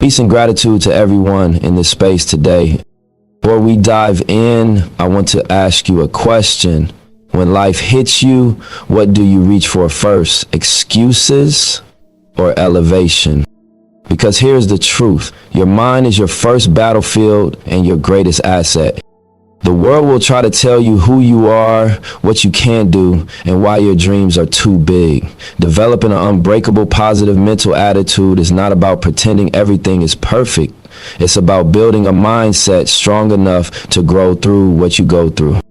Peace and gratitude to everyone in this space today. Before we dive in, I want to ask you a question. When life hits you, what do you reach for first? Excuses or elevation? Because here's the truth. Your mind is your first battlefield and your greatest asset. The world will try to tell you who you are, what you can't do, and why your dreams are too big. Developing an unbreakable positive mental attitude is not about pretending everything is perfect. It's about building a mindset strong enough to grow through what you go through.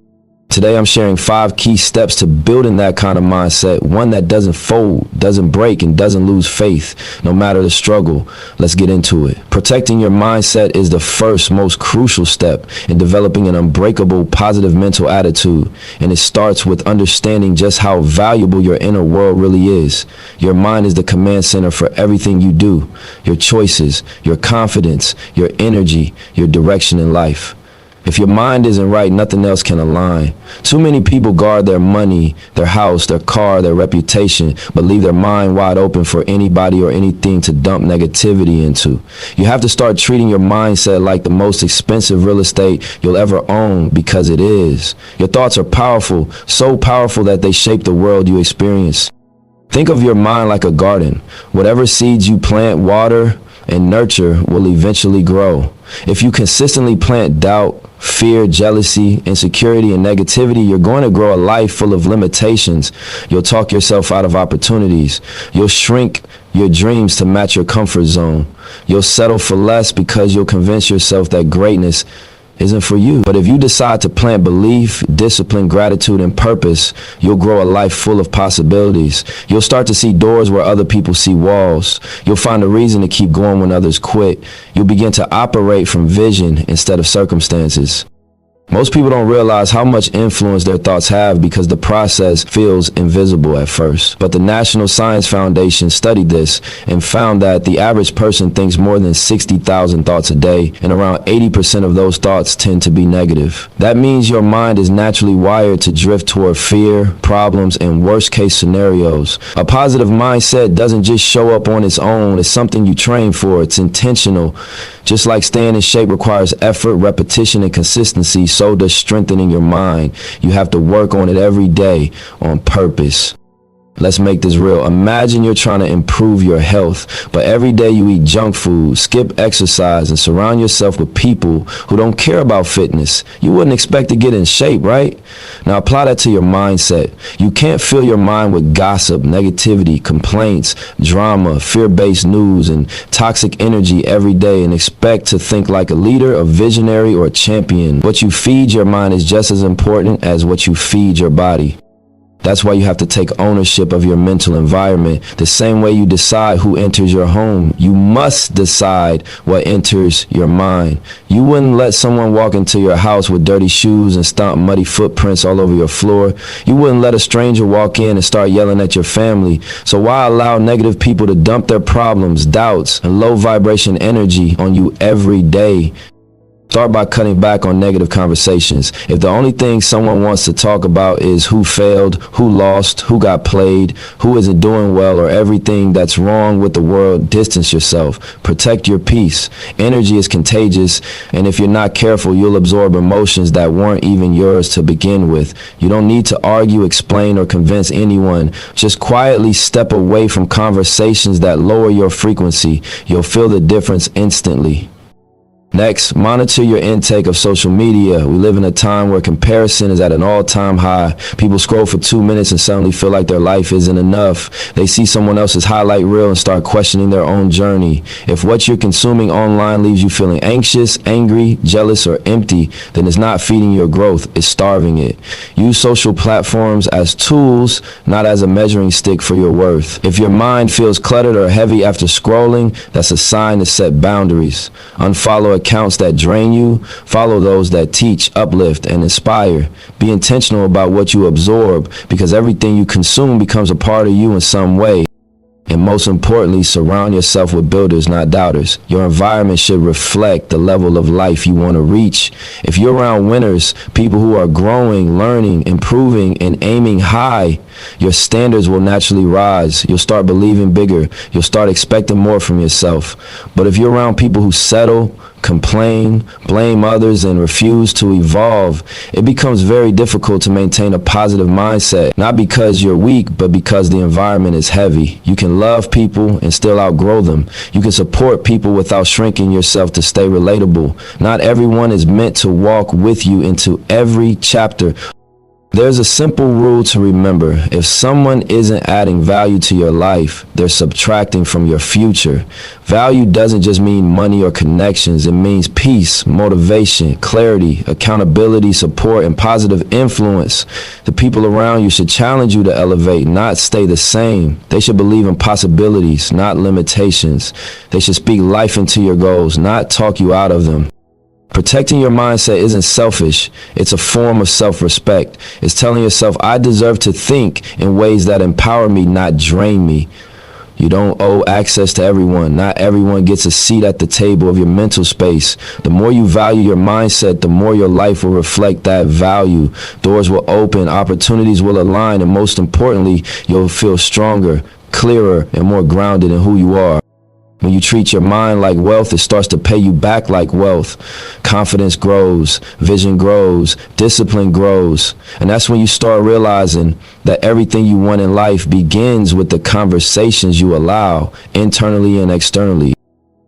Today, I'm sharing 5 key steps to building that kind of mindset, one that doesn't fold, doesn't break, and doesn't lose faith, no matter the struggle. Let's get into it. Protecting your mindset is the first, most crucial step in developing an unbreakable, positive mental attitude, and it starts with understanding just how valuable your inner world really is. Your mind is the command center for everything you do, your choices, your confidence, your energy, your direction in life. If your mind isn't right, nothing else can align. Too many people guard their money, their house, their car, their reputation, but leave their mind wide open for anybody or anything to dump negativity into. You have to start treating your mindset like the most expensive real estate you'll ever own, because it is. Your thoughts are powerful, so powerful that they shape the world you experience. Think of your mind like a garden. Whatever seeds you plant, water, and nurture will eventually grow. If you consistently plant doubt, fear, jealousy, insecurity, and negativity, you're going to grow a life full of limitations. You'll talk yourself out of opportunities. You'll shrink your dreams to match your comfort zone. You'll settle for less because you'll convince yourself that greatness isn't for you. But if you decide to plant belief, discipline, gratitude, and purpose, you'll grow a life full of possibilities. You'll start to see doors where other people see walls. You'll find a reason to keep going when others quit. You'll begin to operate from vision instead of circumstances. Most people don't realize how much influence their thoughts have because the process feels invisible at first. But the National Science Foundation studied this and found that the average person thinks more than 60,000 thoughts a day, and around 80% of those thoughts tend to be negative. That means your mind is naturally wired to drift toward fear, problems, and worst-case scenarios. A positive mindset doesn't just show up on its own. It's something you train for. It's intentional. Just like staying in shape requires effort, repetition, and consistency, so does strengthening your mind. You have to work on it every day on purpose. Let's make this real. Imagine you're trying to improve your health, but every day you eat junk food, skip exercise, and surround yourself with people who don't care about fitness. You wouldn't expect to get in shape, right? Now apply that to your mindset. You can't fill your mind with gossip, negativity, complaints, drama, fear-based news, and toxic energy every day and expect to think like a leader, a visionary, or a champion. What you feed your mind is just as important as what you feed your body. That's why you have to take ownership of your mental environment. The same way you decide who enters your home, you must decide what enters your mind. You wouldn't let someone walk into your house with dirty shoes and stomp muddy footprints all over your floor. You wouldn't let a stranger walk in and start yelling at your family. So why allow negative people to dump their problems, doubts, and low vibration energy on you every day? Start by cutting back on negative conversations. If the only thing someone wants to talk about is who failed, who lost, who got played, who isn't doing well, or everything that's wrong with the world, distance yourself. Protect your peace. Energy is contagious, and if you're not careful, you'll absorb emotions that weren't even yours to begin with. You don't need to argue, explain, or convince anyone. Just quietly step away from conversations that lower your frequency. You'll feel the difference instantly. Next, monitor your intake of social media. We live in a time where comparison is at an all-time high. People scroll for 2 minutes and suddenly feel like their life isn't enough. They see someone else's highlight reel and start questioning their own journey. If what you're consuming online leaves you feeling anxious, angry, jealous, or empty, then it's not feeding your growth, it's starving it. Use social platforms as tools, not as a measuring stick for your worth. If your mind feels cluttered or heavy after scrolling, that's a sign to set boundaries. Unfollow accounts that drain you. Follow those that teach, uplift, and inspire. Be intentional about what you absorb, because everything you consume becomes a part of you in some way. And most importantly, surround yourself with builders, not doubters. Your environment should reflect the level of life you want to reach. If you're around winners, people who are growing, learning, improving, and aiming high, your standards will naturally rise. You'll start believing bigger. You'll start expecting more from yourself. But if you're around people who settle, complain, blame others, and refuse to evolve, it becomes very difficult to maintain a positive mindset, not because you're weak, but because the environment is heavy. You can love people and still outgrow them. You can support people without shrinking yourself to stay relatable. Not everyone is meant to walk with you into every chapter. There's a simple rule to remember. If someone isn't adding value to your life, they're subtracting from your future. Value doesn't just mean money or connections. It means peace, motivation, clarity, accountability, support, and positive influence. The people around you should challenge you to elevate, not stay the same. They should believe in possibilities, not limitations. They should speak life into your goals, not talk you out of them. Protecting your mindset isn't selfish. It's a form of self-respect. It's telling yourself, I deserve to think in ways that empower me, not drain me. You don't owe access to everyone. Not everyone gets a seat at the table of your mental space. The more you value your mindset, the more your life will reflect that value. Doors will open, opportunities will align, and most importantly, you'll feel stronger, clearer, and more grounded in who you are. When you treat your mind like wealth, it starts to pay you back like wealth. Confidence grows, vision grows, discipline grows. And that's when you start realizing that everything you want in life begins with the conversations you allow, internally and externally.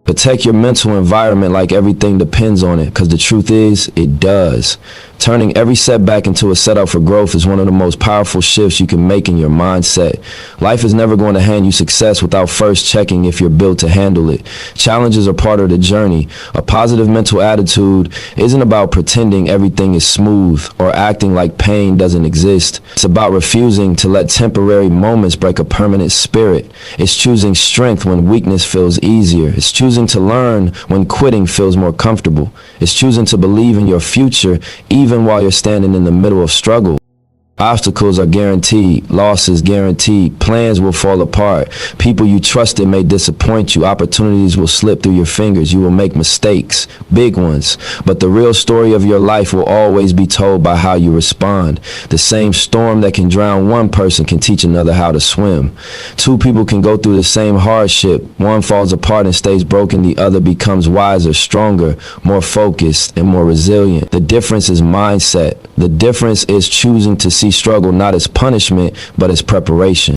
Protect your mental environment like everything depends on it, because the truth is, it does. Turning every setback into a setup for growth is one of the most powerful shifts you can make in your mindset. Life is never going to hand you success without first checking if you're built to handle it. Challenges are part of the journey. A positive mental attitude isn't about pretending everything is smooth or acting like pain doesn't exist. It's about refusing to let temporary moments break a permanent spirit. It's choosing strength when weakness feels easier. It's choosing to learn when quitting feels more comfortable. It's choosing to believe in your future even while you're standing in the middle of struggle. Obstacles are guaranteed. Losses guaranteed. Plans will fall apart. People you trusted may disappoint you. Opportunities will slip through your fingers. You will make mistakes, big ones. But the real story of your life will always be told by how you respond. The same storm that can drown one person can teach another how to swim. Two people can go through the same hardship. One falls apart and stays broken. The other becomes wiser, stronger, more focused, and more resilient. The difference is mindset. The difference is choosing to see struggle not as punishment, but as preparation.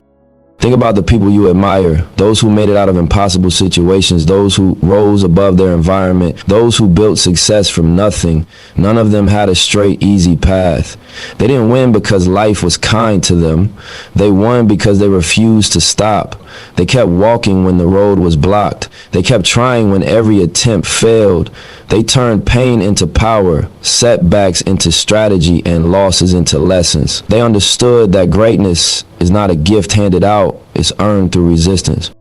Think about the people you admire, those who made it out of impossible situations, those who rose above their environment, those who built success from nothing. None of them had a straight, easy path. They didn't win because life was kind to them. They won because they refused to stop. They kept walking when the road was blocked. They kept trying when every attempt failed. They turned pain into power, setbacks into strategy, and losses into lessons. They understood that greatness is not a gift handed out, it's earned through resistance.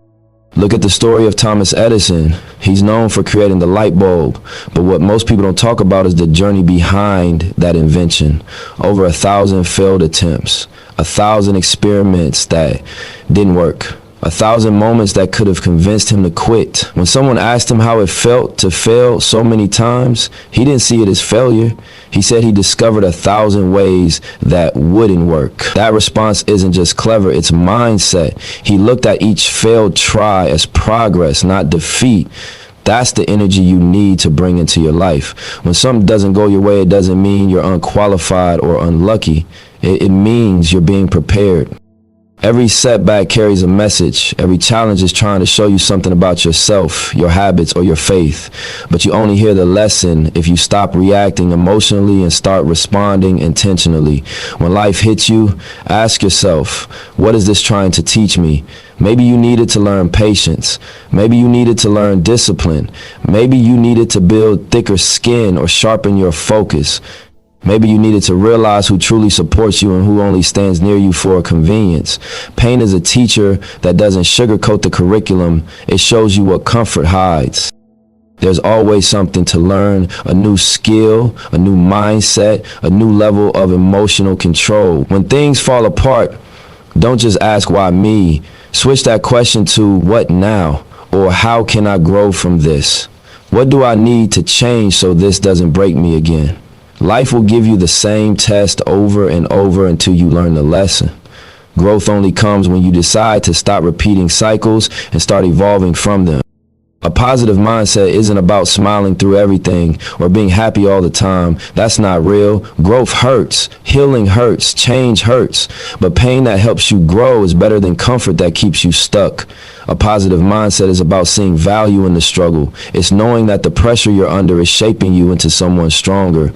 Look at the story of Thomas Edison. He's known for creating the light bulb, but what most people don't talk about is the journey behind that invention. Over 1,000 failed attempts, 1,000 experiments that didn't work, 1,000 moments that could have convinced him to quit. When someone asked him how it felt to fail so many times, he didn't see it as failure. He said he discovered 1,000 ways that wouldn't work. That response isn't just clever, it's mindset. He looked at each failed try as progress, not defeat. That's the energy you need to bring into your life. When something doesn't go your way, it doesn't mean you're unqualified or unlucky. It means you're being prepared. Every setback carries a message. Every challenge is trying to show you something about yourself, your habits, or your faith. But you only hear the lesson if you stop reacting emotionally and start responding intentionally. When life hits you, ask yourself, what is this trying to teach me? Maybe you needed to learn patience. Maybe you needed to learn discipline. Maybe you needed to build thicker skin or sharpen your focus. Maybe you needed to realize who truly supports you and who only stands near you for convenience. Pain is a teacher that doesn't sugarcoat the curriculum. It shows you what comfort hides. There's always something to learn, a new skill, a new mindset, a new level of emotional control. When things fall apart, don't just ask why me. Switch that question to what now, or how can I grow from this? What do I need to change so this doesn't break me again? Life will give you the same test over and over until you learn the lesson. Growth only comes when you decide to stop repeating cycles and start evolving from them. A positive mindset isn't about smiling through everything or being happy all the time. That's not real. Growth hurts. Healing hurts. Change hurts. But pain that helps you grow is better than comfort that keeps you stuck. A positive mindset is about seeing value in the struggle. It's knowing that the pressure you're under is shaping you into someone stronger.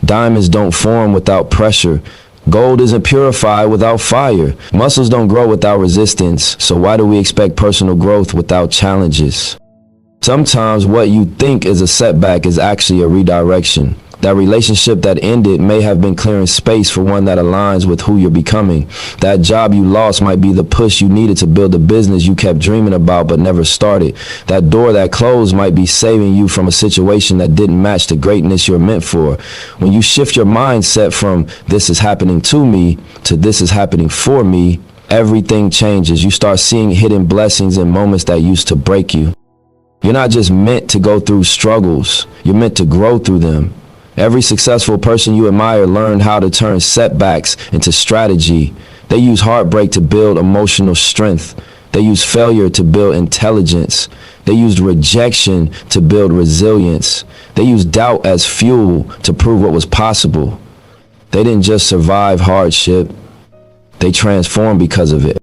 Diamonds don't form without pressure. Gold isn't purified without fire. Muscles don't grow without resistance. So why do we expect personal growth without challenges? Sometimes what you think is a setback is actually a redirection. That relationship that ended may have been clearing space for one that aligns with who you're becoming. That job you lost might be the push you needed to build a business you kept dreaming about but never started. That door that closed might be saving you from a situation that didn't match the greatness you're meant for. When you shift your mindset from this is happening to me to this is happening for me, everything changes. You start seeing hidden blessings in moments that used to break you. You're not just meant to go through struggles. You're meant to grow through them. Every successful person you admire learned how to turn setbacks into strategy. They use heartbreak to build emotional strength. They use failure to build intelligence. They used rejection to build resilience. They used doubt as fuel to prove what was possible. They didn't just survive hardship. They transformed because of it.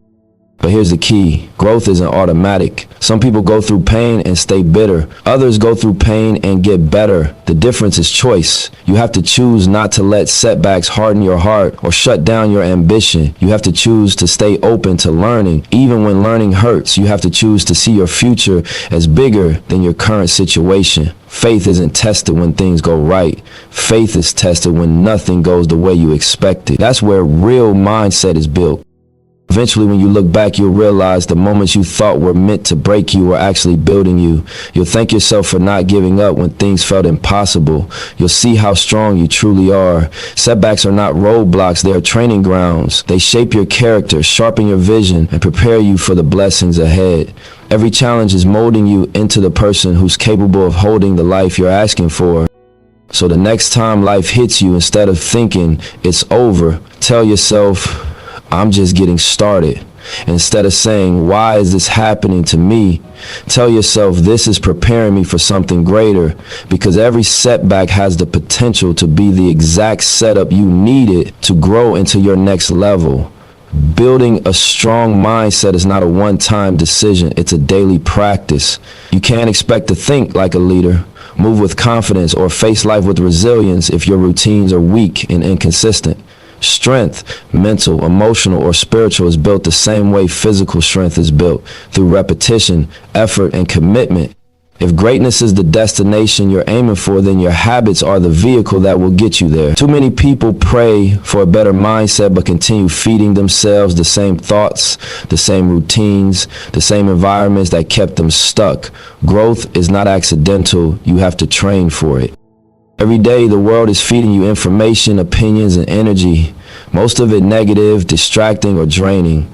But here's the key. Growth isn't automatic. Some people go through pain and stay bitter. Others go through pain and get better. The difference is choice. You have to choose not to let setbacks harden your heart or shut down your ambition. You have to choose to stay open to learning. Even when learning hurts, you have to choose to see your future as bigger than your current situation. Faith isn't tested when things go right. Faith is tested when nothing goes the way you expected. That's where real mindset is built. Eventually, when you look back, you'll realize the moments you thought were meant to break you were actually building you. You'll thank yourself for not giving up when things felt impossible. You'll see how strong you truly are. Setbacks are not roadblocks, they are training grounds. They shape your character, sharpen your vision, and prepare you for the blessings ahead. Every challenge is molding you into the person who's capable of holding the life you're asking for. So the next time life hits you, instead of thinking it's over, tell yourself, I'm just getting started. Instead of saying, why is this happening to me? Tell yourself this is preparing me for something greater, because every setback has the potential to be the exact setup you needed to grow into your next level. Building a strong mindset is not a one-time decision. It's a daily practice. You can't expect to think like a leader, move with confidence, or face life with resilience if your routines are weak and inconsistent. Strength, mental, emotional, or spiritual, is built the same way physical strength is built, through repetition, effort, and commitment. If greatness is the destination you're aiming for, then your habits are the vehicle that will get you there. Too many people pray for a better mindset but continue feeding themselves the same thoughts, the same routines, the same environments that kept them stuck. Growth is not accidental. You have to train for it. Every day, the world is feeding you information, opinions, and energy, most of it negative, distracting, or draining.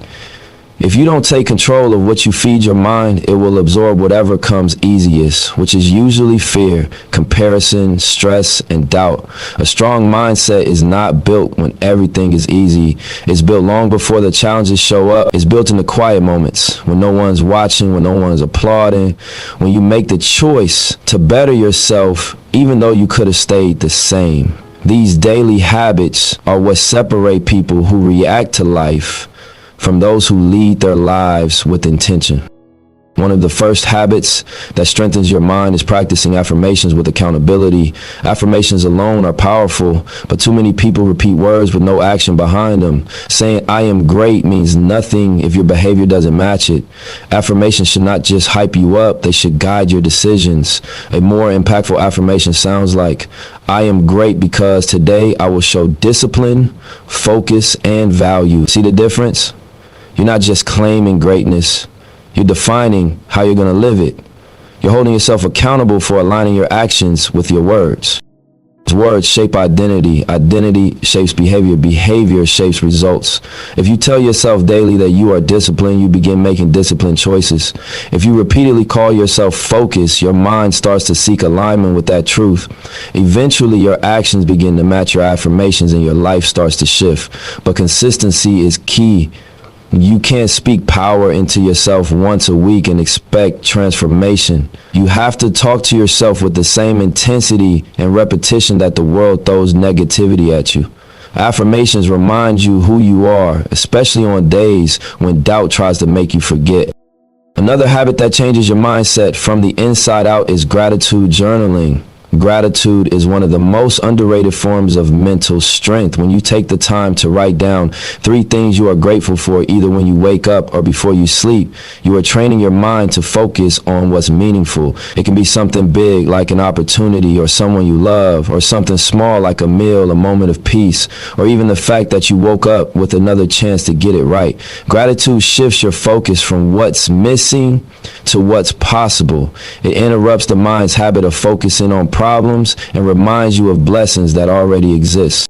If you don't take control of what you feed your mind, it will absorb whatever comes easiest, which is usually fear, comparison, stress, and doubt. A strong mindset is not built when everything is easy. It's built long before the challenges show up. It's built in the quiet moments, when no one's watching, when no one's applauding, when you make the choice to better yourself, even though you could have stayed the same. These daily habits are what separate people who react to life from those who lead their lives with intention. One of the first habits that strengthens your mind is practicing affirmations with accountability. Affirmations alone are powerful, but too many people repeat words with no action behind them. Saying I am great means nothing if your behavior doesn't match it. Affirmations should not just hype you up, they should guide your decisions. A more impactful affirmation sounds like, I am great because today I will show discipline, focus, and value. See the difference? You're not just claiming greatness. You're defining how you're going to live it. You're holding yourself accountable for aligning your actions with your words. Words shape identity. Identity shapes behavior. Behavior shapes results. If you tell yourself daily that you are disciplined, you begin making disciplined choices. If you repeatedly call yourself focused, your mind starts to seek alignment with that truth. Eventually, your actions begin to match your affirmations and your life starts to shift. But consistency is key. You can't speak power into yourself once a week and expect transformation. You have to talk to yourself with the same intensity and repetition that the world throws negativity at you. Affirmations remind you who you are, especially on days when doubt tries to make you forget. Another habit that changes your mindset from the inside out is gratitude journaling. Gratitude is one of the most underrated forms of mental strength. When you take the time to write down 3 things you are grateful for, either when you wake up or before you sleep, you are training your mind to focus on what's meaningful. It can be something big like an opportunity or someone you love, or something small like a meal, a moment of peace, or even the fact that you woke up with another chance to get it right. Gratitude shifts your focus from what's missing to what's possible. It interrupts the mind's habit of focusing on problems and reminds you of blessings that already exist.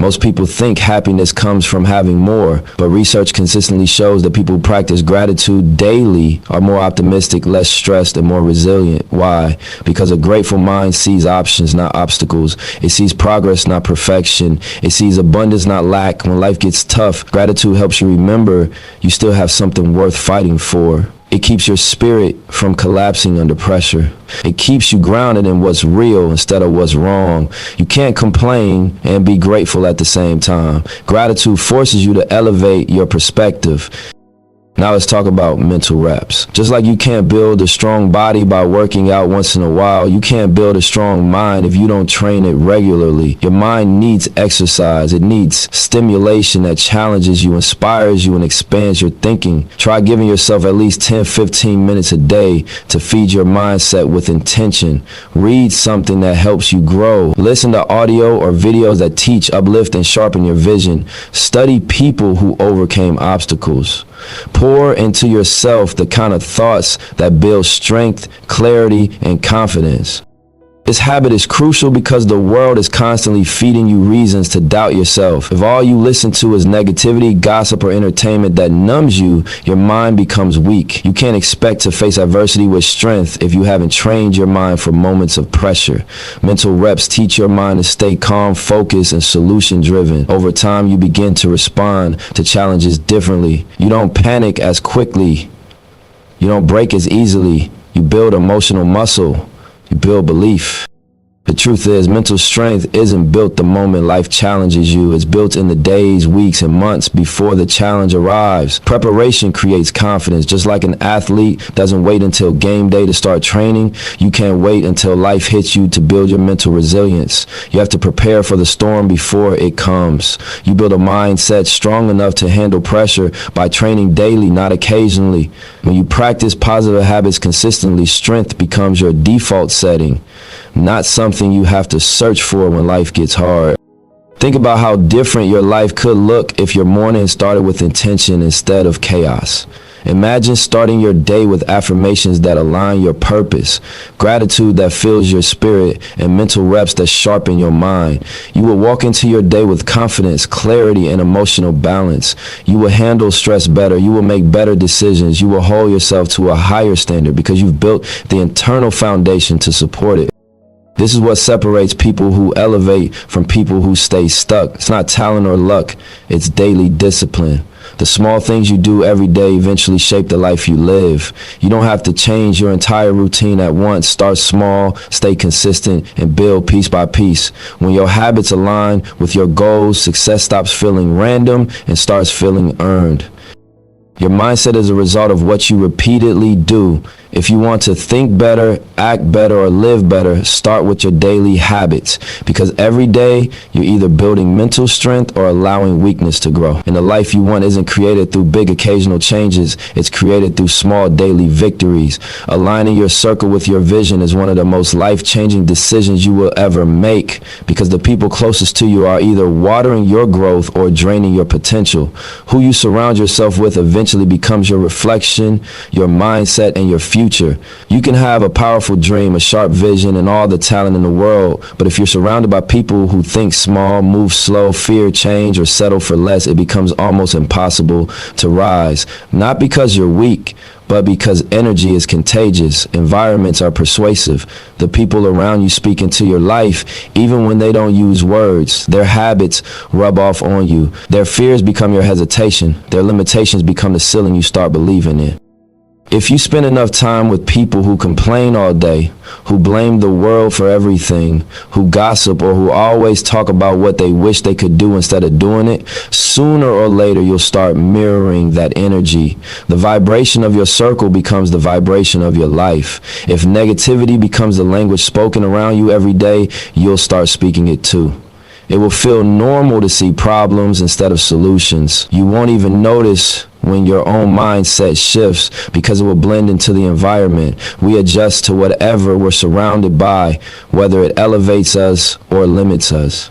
Most people think happiness comes from having more, but research consistently shows that people who practice gratitude daily are more optimistic, less stressed, and more resilient. Why? Because a grateful mind sees options, not obstacles. It sees progress, not perfection. It sees abundance, not lack. When life gets tough, gratitude helps you remember you still have something worth fighting for. It keeps your spirit from collapsing under pressure. It keeps you grounded in what's real instead of what's wrong. You can't complain and be grateful at the same time. Gratitude forces you to elevate your perspective. Now let's talk about mental reps. Just like you can't build a strong body by working out once in a while, you can't build a strong mind if you don't train it regularly. Your mind needs exercise. It needs stimulation that challenges you, inspires you, and expands your thinking. Try giving yourself at least 10-15 minutes a day to feed your mindset with intention. Read something that helps you grow. Listen to audio or videos that teach, uplift, and sharpen your vision. Study people who overcame obstacles. Pour into yourself the kind of thoughts that build strength, clarity, and confidence. This habit is crucial because the world is constantly feeding you reasons to doubt yourself. If all you listen to is negativity, gossip, or entertainment that numbs you, your mind becomes weak. You can't expect to face adversity with strength if you haven't trained your mind for moments of pressure. Mental reps teach your mind to stay calm, focused, and solution-driven. Over time, you begin to respond to challenges differently. You don't panic as quickly. You don't break as easily. You build emotional muscle. You build belief. The truth is, mental strength isn't built the moment life challenges you. It's built in the days, weeks, and months before the challenge arrives. Preparation creates confidence. Just like an athlete doesn't wait until game day to start training, you can't wait until life hits you to build your mental resilience. You have to prepare for the storm before it comes. You build a mindset strong enough to handle pressure by training daily, not occasionally. When you practice positive habits consistently, strength becomes your default setting, not something you have to search for when life gets hard. Think about how different your life could look if your morning started with intention instead of chaos. Imagine starting your day with affirmations that align your purpose, gratitude that fills your spirit, and mental reps that sharpen your mind. You will walk into your day with confidence, clarity, and emotional balance. You will handle stress better. You will make better decisions. You will hold yourself to a higher standard because you've built the internal foundation to support it. This is what separates people who elevate from people who stay stuck. It's not talent or luck. It's daily discipline. The small things you do every day eventually shape the life you live. You don't have to change your entire routine at once. Start small, stay consistent, and build piece by piece. When your habits align with your goals, success stops feeling random and starts feeling earned. Your mindset is a result of what you repeatedly do. If you want to think better, act better, or live better, start with your daily habits. Because every day, you're either building mental strength or allowing weakness to grow. And the life you want isn't created through big occasional changes. It's created through small daily victories. Aligning your circle with your vision is one of the most life-changing decisions you will ever make. Because the people closest to you are either watering your growth or draining your potential. Who you surround yourself with eventually becomes your reflection, your mindset, and your future. future. You can have a powerful dream, a sharp vision, and all the talent in the world, but if you're surrounded by people who think small, move slow, fear change, or settle for less, it becomes almost impossible to rise. Not because you're weak, but because energy is contagious. Environments are persuasive. The people around you speak into your life, even when they don't use words. Their habits rub off on you. Their fears become your hesitation. Their limitations become the ceiling you start believing in. If you spend enough time with people who complain all day, who blame the world for everything, who gossip, or who always talk about what they wish they could do instead of doing it, sooner or later you'll start mirroring that energy. The vibration of your circle becomes the vibration of your life. If negativity becomes the language spoken around you every day, you'll start speaking it too. It will feel normal to see problems instead of solutions. You won't even notice when your own mindset shifts because it will blend into the environment. We adjust to whatever we're surrounded by, whether it elevates us or limits us.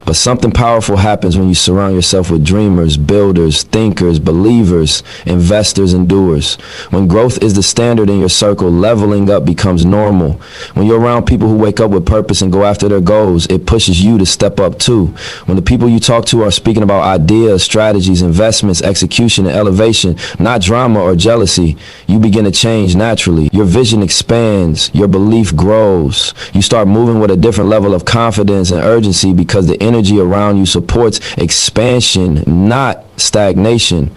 But something powerful happens when you surround yourself with dreamers, builders, thinkers, believers, investors, and doers. When growth is the standard in your circle, leveling up becomes normal. When you're around people who wake up with purpose and go after their goals, it pushes you to step up too. When the people you talk to are speaking about ideas, strategies, investments, execution, and elevation, not drama or jealousy, you begin to change naturally. Your vision expands, your belief grows. You start moving with a different level of confidence and urgency because the energy around you supports expansion, not stagnation.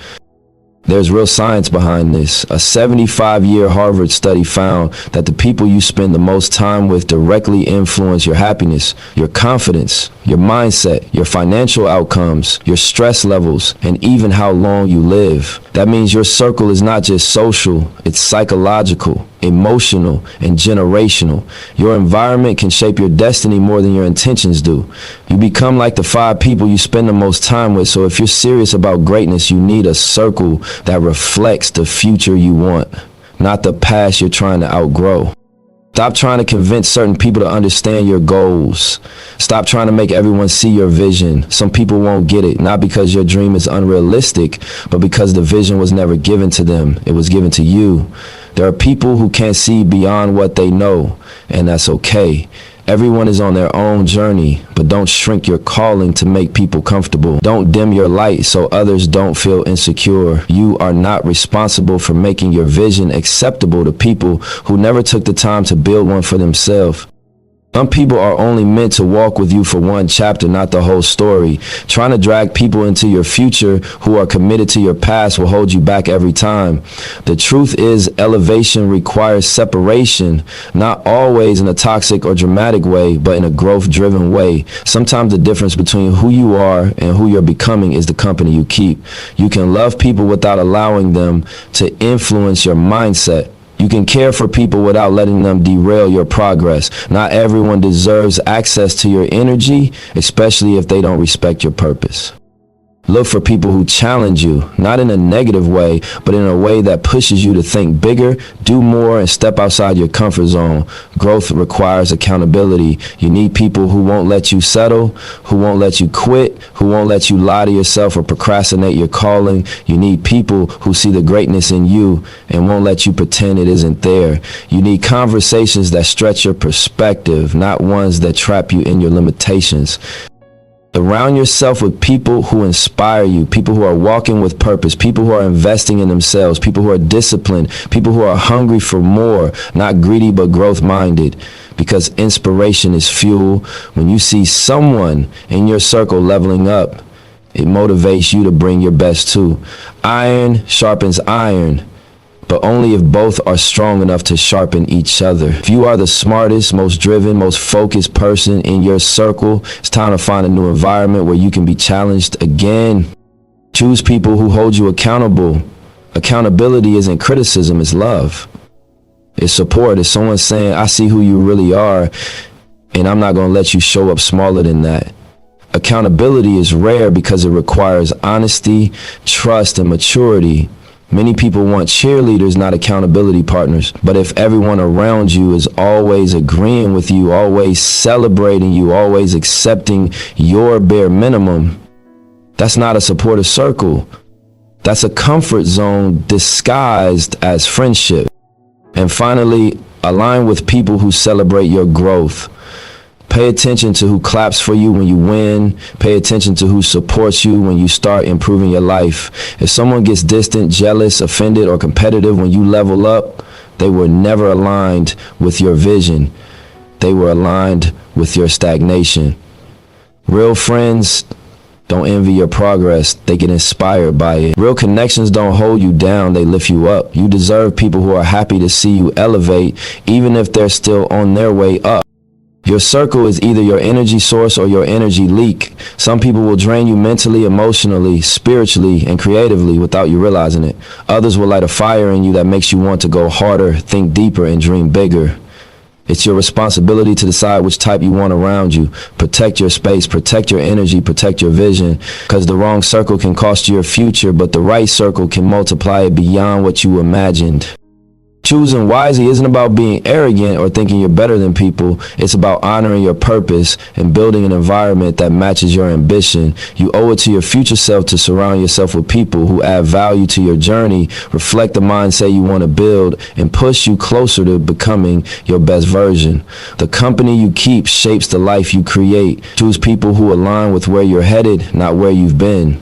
There's real science behind this. A 75-year Harvard study found that the people you spend the most time with directly influence your happiness, your confidence, your mindset, your financial outcomes, your stress levels, and even how long you live. That means your circle is not just social, it's psychological, emotional, and generational. Your environment can shape your destiny more than your intentions do. You become like the 5 people you spend the most time with, so if you're serious about greatness, you need a circle that reflects the future you want, not the past you're trying to outgrow. Stop trying to convince certain people to understand your goals. Stop trying to make everyone see your vision. Some people won't get it, not because your dream is unrealistic, but because the vision was never given to them. It was given to you. There are people who can't see beyond what they know, and that's okay. Everyone is on their own journey, but don't shrink your calling to make people comfortable. Don't dim your light so others don't feel insecure. You are not responsible for making your vision acceptable to people who never took the time to build one for themselves. Some people are only meant to walk with you for one chapter, not the whole story. Trying to drag people into your future who are committed to your past will hold you back every time. The truth is, elevation requires separation, not always in a toxic or dramatic way, but in a growth-driven way. Sometimes the difference between who you are and who you're becoming is the company you keep. You can love people without allowing them to influence your mindset. You can care for people without letting them derail your progress. Not everyone deserves access to your energy, especially if they don't respect your purpose. Look for people who challenge you, not in a negative way, but in a way that pushes you to think bigger, do more, and step outside your comfort zone. Growth requires accountability. You need people who won't let you settle, who won't let you quit, who won't let you lie to yourself or procrastinate your calling. You need people who see the greatness in you and won't let you pretend it isn't there. You need conversations that stretch your perspective, not ones that trap you in your limitations. Surround yourself with people who inspire you, people who are walking with purpose, people who are investing in themselves, people who are disciplined, people who are hungry for more, not greedy but growth-minded. Because inspiration is fuel. When you see someone in your circle leveling up, it motivates you to bring your best too. Iron sharpens iron, but only if both are strong enough to sharpen each other. If you are the smartest, most driven, most focused person in your circle, it's time to find a new environment where you can be challenged again. Choose people who hold you accountable. Accountability isn't criticism, it's love. It's support. It's someone saying, I see who you really are, and I'm not gonna let you show up smaller than that. Accountability is rare because it requires honesty, trust, and maturity. Many people want cheerleaders, not accountability partners. But if everyone around you is always agreeing with you, always celebrating you, always accepting your bare minimum, that's not a supportive circle. That's a comfort zone disguised as friendship. And finally, align with people who celebrate your growth. Pay attention to who claps for you when you win. Pay attention to who supports you when you start improving your life. If someone gets distant, jealous, offended, or competitive when you level up, they were never aligned with your vision. They were aligned with your stagnation. Real friends don't envy your progress. They get inspired by it. Real connections don't hold you down. They lift you up. You deserve people who are happy to see you elevate, even if they're still on their way up. Your circle is either your energy source or your energy leak. Some people will drain you mentally, emotionally, spiritually, and creatively without you realizing it. Others will light a fire in you that makes you want to go harder, think deeper, and dream bigger. It's your responsibility to decide which type you want around you. Protect your space, protect your energy, protect your vision, because the wrong circle can cost you your future, but the right circle can multiply it beyond what you imagined. Choosing wisely isn't about being arrogant or thinking you're better than people. It's about honoring your purpose and building an environment that matches your ambition. You owe it to your future self to surround yourself with people who add value to your journey, reflect the mindset you want to build, and push you closer to becoming your best version. The company you keep shapes the life you create. Choose people who align with where you're headed, not where you've been.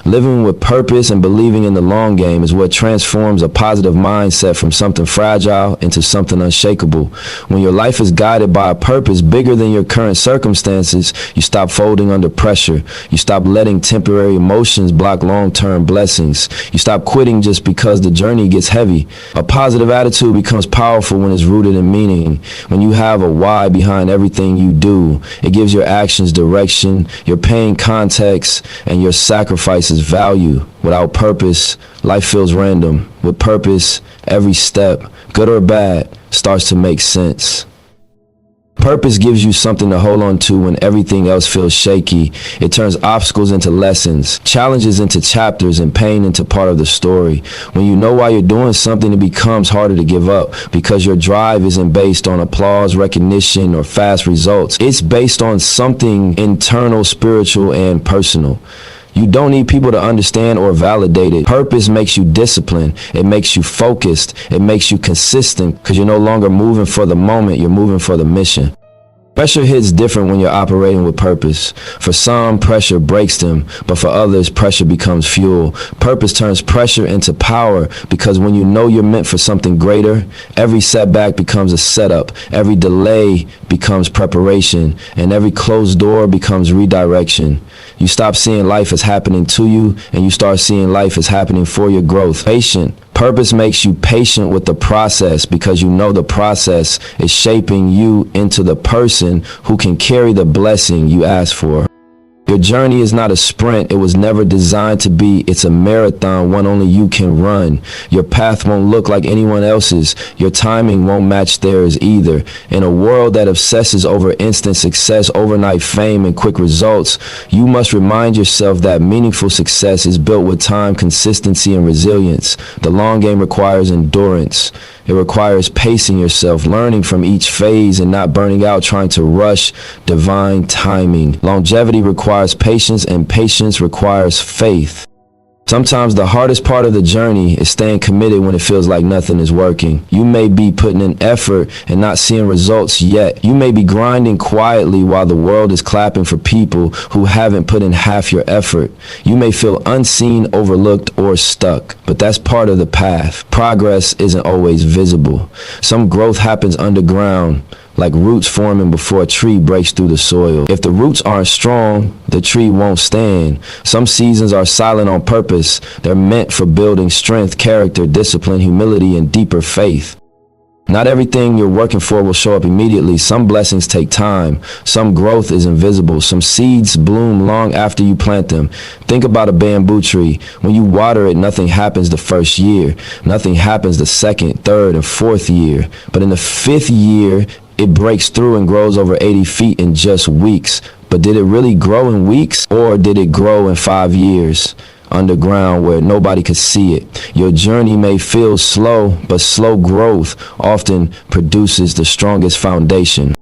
Living with purpose and believing in the long game is what transforms a positive mindset from something fragile into something unshakable. When your life is guided by a purpose bigger than your current circumstances, you stop folding under pressure. You stop letting temporary emotions block long-term blessings. You stop quitting just because the journey gets heavy. A positive attitude becomes powerful when it's rooted in meaning. When you have a why behind everything you do, it gives your actions direction, your pain context, and your sacrifices value. Without purpose, life feels random. With purpose, every step, good or bad, starts to make sense. Purpose gives you something to hold on to when everything else feels shaky. It turns obstacles into lessons, challenges into chapters, and pain into part of the story. When you know why you're doing something, it becomes harder to give up because your drive isn't based on applause, recognition, or fast results. It's based on something internal, spiritual, and personal. You don't need people to understand or validate it. Purpose makes you disciplined. It makes you focused. It makes you consistent because you're no longer moving for the moment. You're moving for the mission. Pressure hits different when you're operating with purpose. For some, pressure breaks them, but for others, pressure becomes fuel. Purpose turns pressure into power because when you know you're meant for something greater, every setback becomes a setup, every delay becomes preparation, and every closed door becomes redirection. You stop seeing life as happening to you, and you start seeing life as happening for your growth. Purpose makes you patient with the process because you know the process is shaping you into the person who can carry the blessing you asked for. Your journey is not a sprint. It was never designed to be. It's a marathon, one only you can run. Your path won't look like anyone else's. Your timing won't match theirs either. In a world that obsesses over instant success, overnight fame, and quick results, you must remind yourself that meaningful success is built with time, consistency, and resilience. The long game requires endurance. It requires pacing yourself, learning from each phase and not burning out trying to rush divine timing. Longevity requires patience, and patience requires faith. Sometimes the hardest part of the journey is staying committed when it feels like nothing is working. You may be putting in effort and not seeing results yet. You may be grinding quietly while the world is clapping for people who haven't put in half your effort. You may feel unseen, overlooked, or stuck, but that's part of the path. Progress isn't always visible. Some growth happens underground, like roots forming before a tree breaks through the soil. If the roots aren't strong, the tree won't stand. Some seasons are silent on purpose. They're meant for building strength, character, discipline, humility, and deeper faith. Not everything you're working for will show up immediately. Some blessings take time. Some growth is invisible. Some seeds bloom long after you plant them. Think about a bamboo tree. When you water it, nothing happens the first year. Nothing happens the second, third, and fourth year. But in the fifth year, it breaks through and grows over 80 feet in just weeks. But did it really grow in weeks, or did it grow in 5 years? Underground where nobody could see it. Your journey may feel slow, but slow growth often produces the strongest foundation.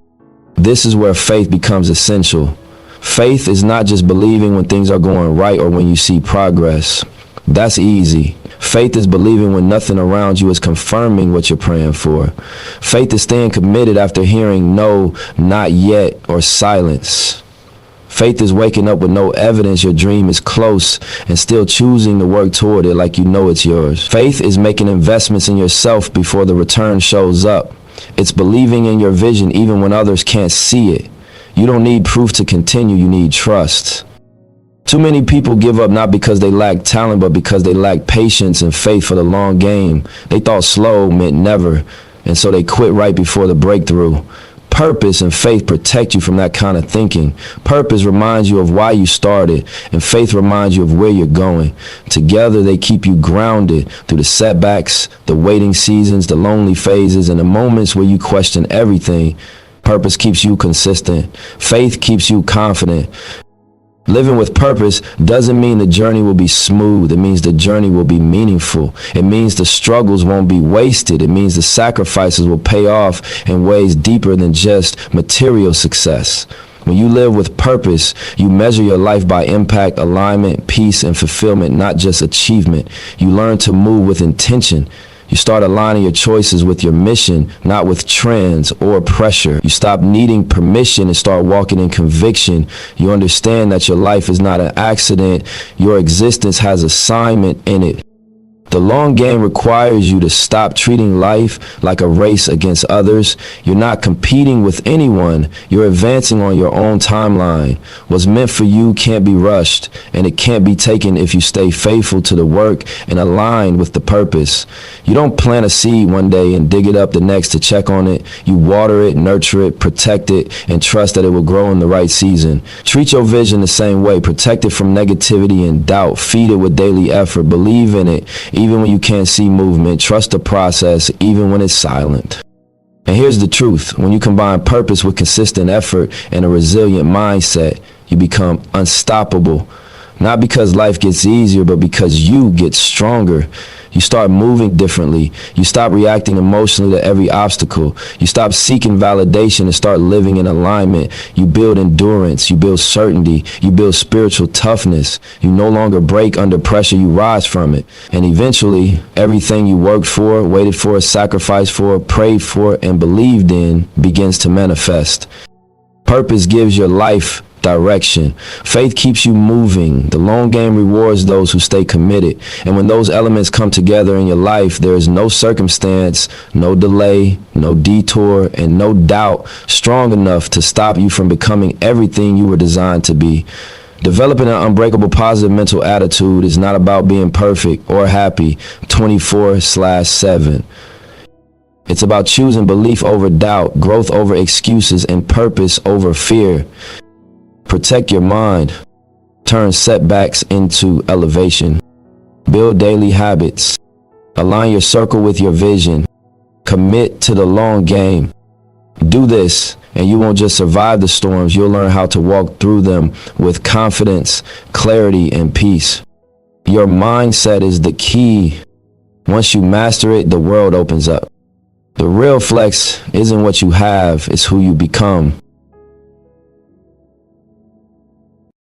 This is where faith becomes essential. Faith is not just believing when things are going right or when you see progress. That's easy. Faith is believing when nothing around you is confirming what you're praying for. Faith is staying committed after hearing no, not yet, or silence. Faith is waking up with no evidence your dream is close and still choosing to work toward it like you know it's yours. Faith is making investments in yourself before the return shows up. It's believing in your vision even when others can't see it. You don't need proof to continue, you need trust. Too many people give up not because they lack talent, but because they lack patience and faith for the long game. They thought slow meant never, and so they quit right before the breakthrough. Purpose and faith protect you from that kind of thinking. Purpose reminds you of why you started, and faith reminds you of where you're going. Together, they keep you grounded through the setbacks, the waiting seasons, the lonely phases, and the moments where you question everything. Purpose keeps you consistent. Faith keeps you confident. Living with purpose doesn't mean the journey will be smooth. It means the journey will be meaningful. It means the struggles won't be wasted. It means the sacrifices will pay off in ways deeper than just material success. When you live with purpose, you measure your life by impact, alignment, peace, and fulfillment, not just achievement. You learn to move with intention. You start aligning your choices with your mission, not with trends or pressure. You stop needing permission and start walking in conviction. You understand that your life is not an accident. Your existence has assignment in it. The long game requires you to stop treating life like a race against others. You're not competing with anyone. You're advancing on your own timeline. What's meant for you can't be rushed, and it can't be taken if you stay faithful to the work and aligned with the purpose. You don't plant a seed one day and dig it up the next to check on it. You water it, nurture it, protect it, and trust that it will grow in the right season. Treat your vision the same way. Protect it from negativity and doubt. Feed it with daily effort. Believe in it. Even when you can't see movement, trust the process, even when it's silent. And here's the truth. When you combine purpose with consistent effort and a resilient mindset, you become unstoppable. Not because life gets easier, but because you get stronger. You start moving differently. You stop reacting emotionally to every obstacle. You stop seeking validation and start living in alignment. You build endurance. You build certainty. You build spiritual toughness. You no longer break under pressure. You rise from it. And eventually, everything you worked for, waited for, sacrificed for, prayed for, and believed in begins to manifest. Purpose gives your life direction. Faith keeps you moving. The long game rewards those who stay committed. And when those elements come together in your life, there is no circumstance, no delay, no detour, and no doubt strong enough to stop you from becoming everything you were designed to be. Developing an unbreakable positive mental attitude is not about being perfect or happy 24/7. It's about choosing belief over doubt, growth over excuses, and purpose over fear. Protect your mind. Turn setbacks into elevation. Build daily habits. Align your circle with your vision. Commit to the long game. Do this, and you won't just survive the storms, you'll learn how to walk through them with confidence, clarity, and peace. Your mindset is the key. Once you master it, the world opens up. The real flex isn't what you have, it's who you become.